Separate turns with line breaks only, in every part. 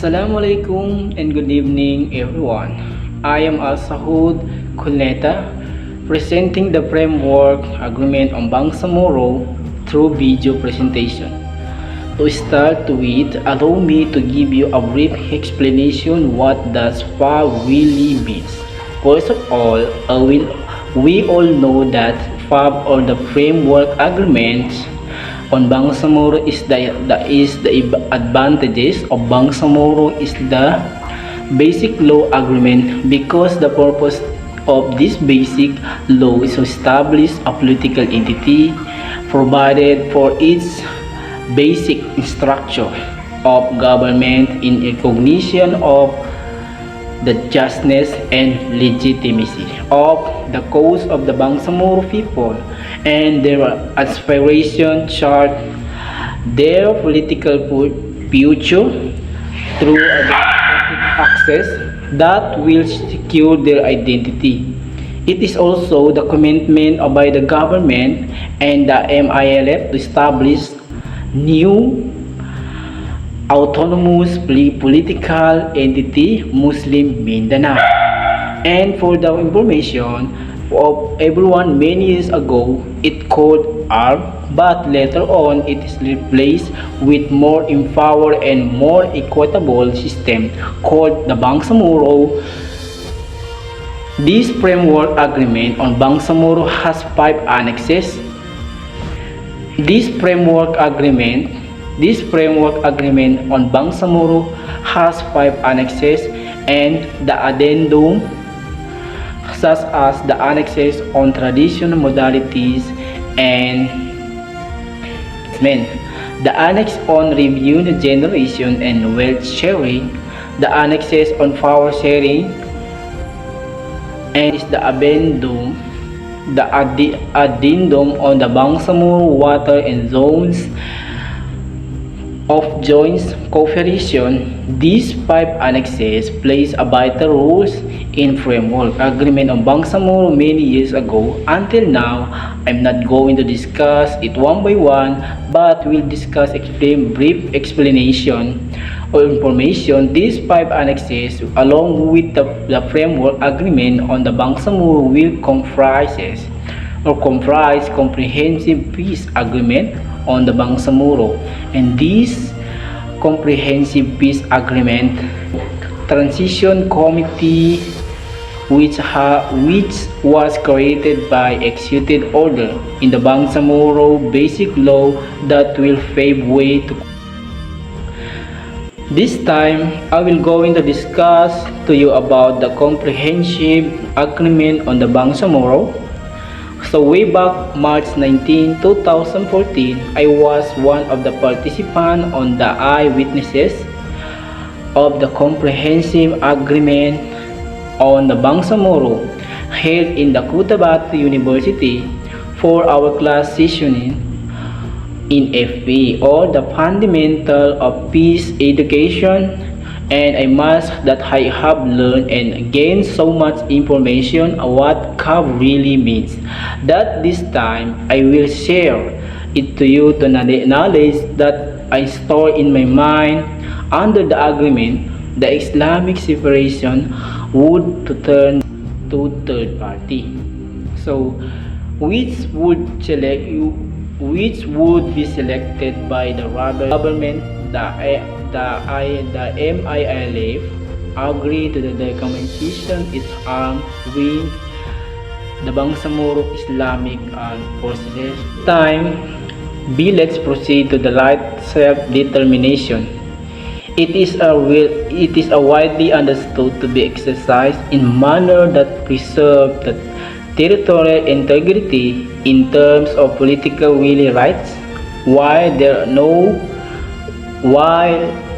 Assalamualaikum and good evening everyone. I am Al Sahud Kulneta, presenting the framework agreement on Bangsamoro through video presentation. To start with, allow me to give you a brief explanation what does FAB really means. First of all, we all know that FAB or the framework agreement on Bangsamoro is the advantages of Bangsamoro is the basic law agreement because the purpose of this basic law is to establish a political entity provided for its basic structure of government in recognition of the justness and legitimacy of the cause of the Bangsamoro people and their aspiration chart their political future through a democratic access that will secure their identity. It is also the commitment by the government and the MILF to establish new autonomous political entity Muslim Mindanao. And for the information of everyone, many years ago it called ARB, but later on it is replaced with more empowered and more equitable system called the Bangsamoro. This framework agreement on Bangsamoro has 5 annexes. This framework agreement on Bangsamoro has 5 annexes and the addendum such as the annexes on traditional modalities and the annex on revenue generation and wealth sharing, the annexes on power sharing, and the addendum on the Bangsamoro water and zones of joint cooperation. These 5 annexes plays a vital role in framework agreement on Bangsamoro many years ago. Until now, I'm not going to discuss it one by one, but we'll explain brief explanation or information. These 5 annexes, along with the framework agreement on the Bangsamoro, will comprise comprehensive peace agreement on the Bangsamoro, and this comprehensive peace agreement transition committee which was created by executive order in the Bangsamoro basic law that will pave way to this time. I will going to discuss to you about the comprehensive agreement on the Bangsamoro. So way back March 19, 2014, I was one of the participants on the eyewitnesses of the comprehensive agreement on the Bangsamoro held in the Cotabato University for our class session in FAB or the fundamental of peace education. And I must that I have learned and gained so much information on what CAB really means that this time I will share it to you to knowledge that I store in my mind. Under the agreement, the Islamic separation would to turn to third party. So which would be selected by the government, the MILF agreed to the documentation its arm with the Bangsamoro Islamic Forces. Let's proceed to the right self-determination. It is widely understood to be exercised in manner that preserve the territorial integrity in terms of political will rights, while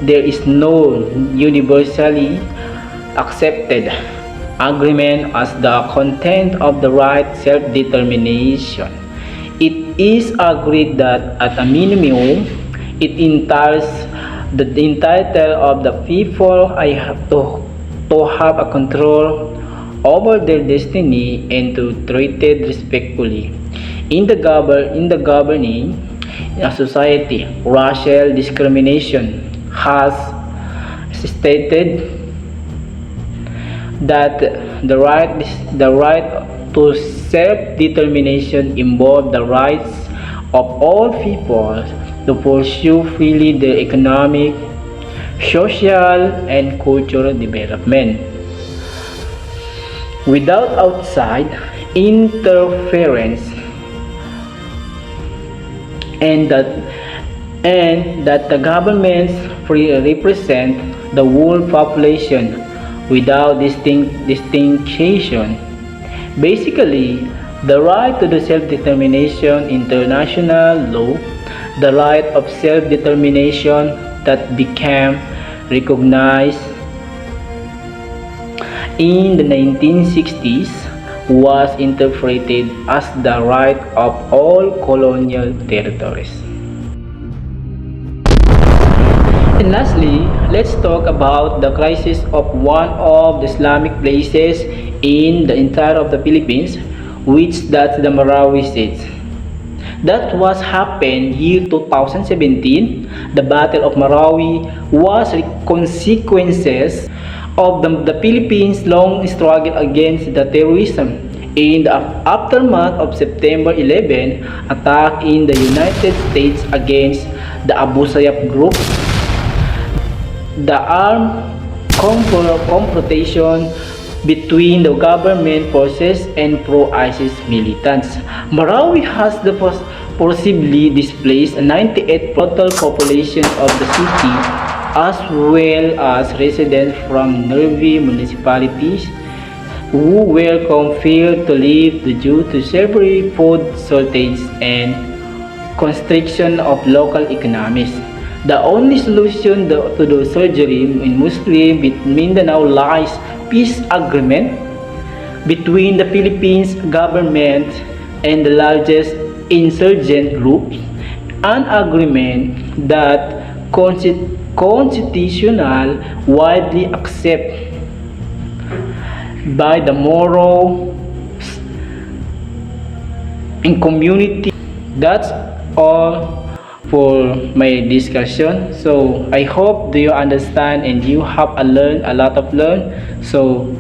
there is no universally accepted agreement as the content of the right self-determination. It is agreed that at a minimum it entails the entitle of the people to have a control over their destiny and to treated respectfully. In the governing society, racial discrimination has stated that the right to self-determination involves the rights of all people to pursue freely their economic, social, and cultural development without outside interference, and that the governments represent the whole population without distinction. Basically, the right to the self-determination international law, the right of self-determination that became recognized in the 1960s, was interpreted as the right of all colonial territories. And lastly, let's talk about the crisis of one of the Islamic places in the entire of the Philippines, which that's the Marawi States. That was happened year 2017. The Battle of Marawi was consequences of the Philippines' long struggle against the terrorism in the aftermath of September 11 attack in the United States against the Abu Sayyaf group. The armed confrontation between the government forces and pro-ISIS militants. Marawi has the forcibly displaced 98 total population of the city, as well as residents from nearby municipalities who were compelled to leave due to severe food shortage and constriction of local economies. The only solution to the surgery in Muslim Mindanao lies peace agreement between the Philippines government and the largest insurgent groups, an agreement that constitutional widely accepted by the Moro and community. That's all for my discussion. So I hope do you understand and you have a lot of learn. So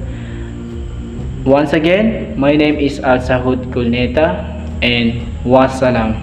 once again, my name is Al Sahud Kulneta and wassalam.